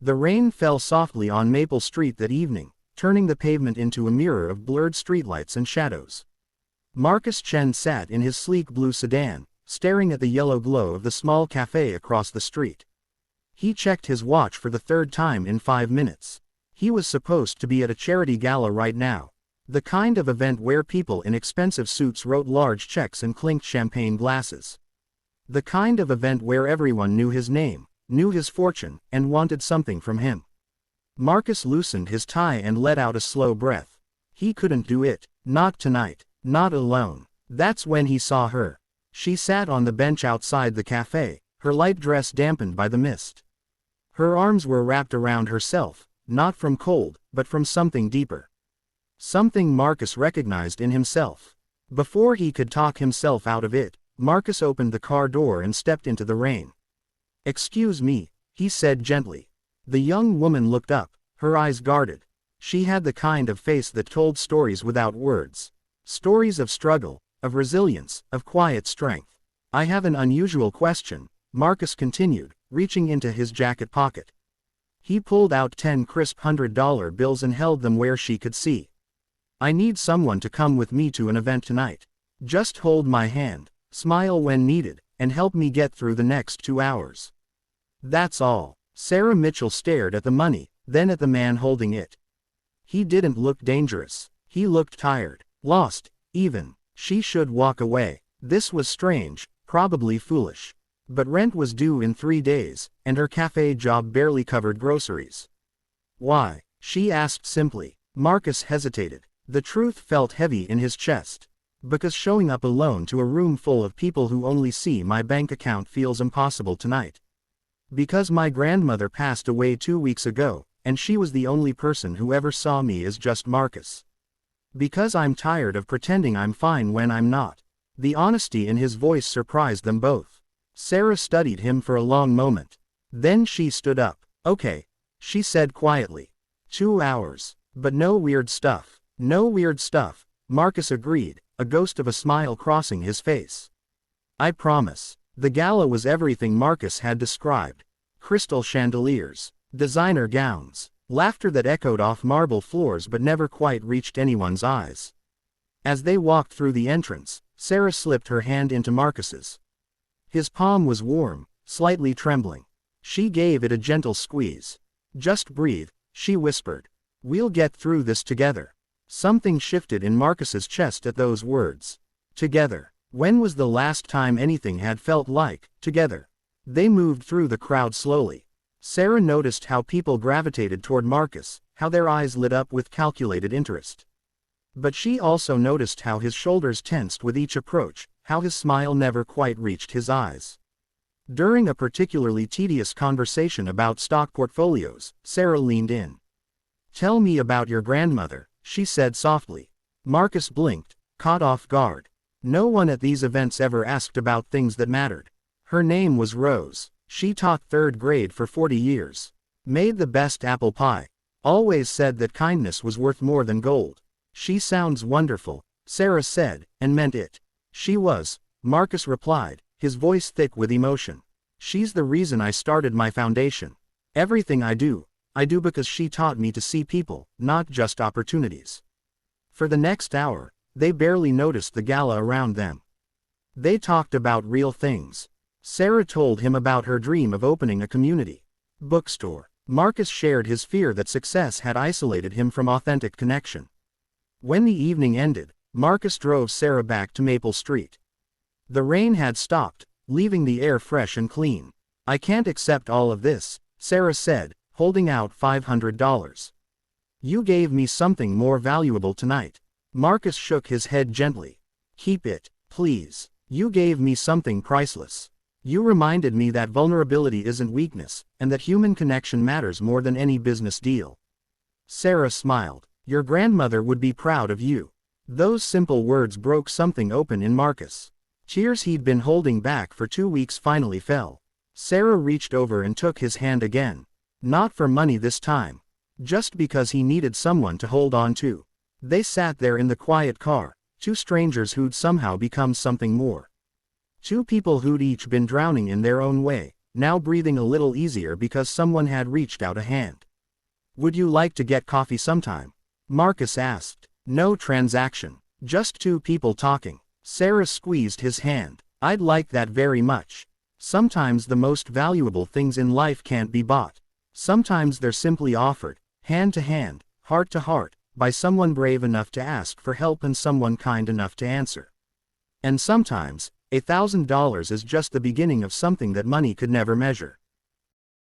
The rain fell softly on Maple Street that evening, turning the pavement into a mirror of blurred streetlights and shadows. Marcus Chen sat in his sleek blue sedan, staring at the yellow glow of the small cafe across the street. He checked his watch for the third time in 5 minutes. He was supposed to be at a charity gala right now. The kind of event where people in expensive suits wrote large checks and clinked champagne glasses. The kind of event where everyone knew his name, knew his fortune, and wanted something from him. Marcus loosened his tie and let out a slow breath. He couldn't do it. Not tonight. Not alone. That's when he saw her. She sat on the bench outside the cafe, her light dress dampened by the mist. Her arms were wrapped around herself, not from cold, but from something deeper. Something Marcus recognized in himself. Before he could talk himself out of it, Marcus opened the car door and stepped into the rain. "Excuse me," he said gently. The young woman looked up, her eyes guarded. She had the kind of face that told stories without words. Stories of struggle, of resilience, of quiet strength. "I have an unusual question," Marcus continued, reaching into his jacket pocket. He pulled out 10 crisp $100 bills and held them where she could see. "I need someone to come with me to an event tonight. Just hold my hand, smile when needed, and help me get through the next 2 hours. That's all." Sarah Mitchell stared at the money, then at the man holding it. He didn't look dangerous. He looked tired, lost, even. She should walk away. This was strange, probably foolish. But rent was due in 3 days, and her cafe job barely covered groceries. "Why?" she asked simply. Marcus hesitated. The truth felt heavy in his chest. "Because showing up alone to a room full of people who only see my bank account feels impossible tonight. Because my grandmother passed away 2 weeks ago, and she was the only person who ever saw me as just Marcus. Because I'm tired of pretending I'm fine when I'm not." The honesty in his voice surprised them both. Sarah studied him for a long moment. Then she stood up. "Okay," she said quietly. 2 hours. But no weird stuff. "No weird stuff," Marcus agreed, a ghost of a smile crossing his face. "I promise." The gala was everything Marcus had described. Crystal chandeliers, designer gowns, laughter that echoed off marble floors but never quite reached anyone's eyes. As they walked through the entrance, Sarah slipped her hand into Marcus's. His palm was warm, slightly trembling. She gave it a gentle squeeze. "Just breathe," she whispered. "We'll get through this together." Something shifted in Marcus's chest at those words. Together. When was the last time anything had felt like together? They moved through the crowd slowly. Sarah noticed how people gravitated toward Marcus, how their eyes lit up with calculated interest. But she also noticed how his shoulders tensed with each approach, how his smile never quite reached his eyes. During a particularly tedious conversation about stock portfolios, Sarah leaned in. "Tell me about your grandmother," she said softly. Marcus blinked, caught off guard. No one at these events ever asked about things that mattered. Her name was Rose. She taught 3rd grade for 40 years. Made the best apple pie. Always said that kindness was worth more than gold. "She sounds wonderful," Sarah said, and meant it. "She was," Marcus replied, his voice thick with emotion. "She's the reason I started my foundation. Everything I do because she taught me to see people, not just opportunities." For the next hour, they barely noticed the gala around them. They talked about real things. Sarah told him about her dream of opening a community bookstore. Marcus shared his fear that success had isolated him from authentic connection. When the evening ended, Marcus drove Sarah back to Maple Street. The rain had stopped, leaving the air fresh and clean. "I can't accept all of this," Sarah said, holding out $500. "You gave me something more valuable tonight." Marcus shook his head gently. "Keep it, please. You gave me something priceless. You reminded me that vulnerability isn't weakness, and that human connection matters more than any business deal." Sarah smiled. "Your grandmother would be proud of you." Those simple words broke something open in Marcus. Tears he'd been holding back for 2 weeks finally fell. Sarah reached over and took his hand again. Not for money this time. Just because he needed someone to hold on to. They sat there in the quiet car, 2 strangers who'd somehow become something more. 2 people who'd each been drowning in their own way, now breathing a little easier because someone had reached out a hand. "Would you like to get coffee sometime?" Marcus asked. No transaction. Just two people talking. Sarah squeezed his hand. "I'd like that very much. Sometimes the most valuable things in life can't be bought. Sometimes they're simply offered, hand to hand, heart to heart, by someone brave enough to ask for help and someone kind enough to answer. And sometimes, $1,000 is just the beginning of something that money could never measure."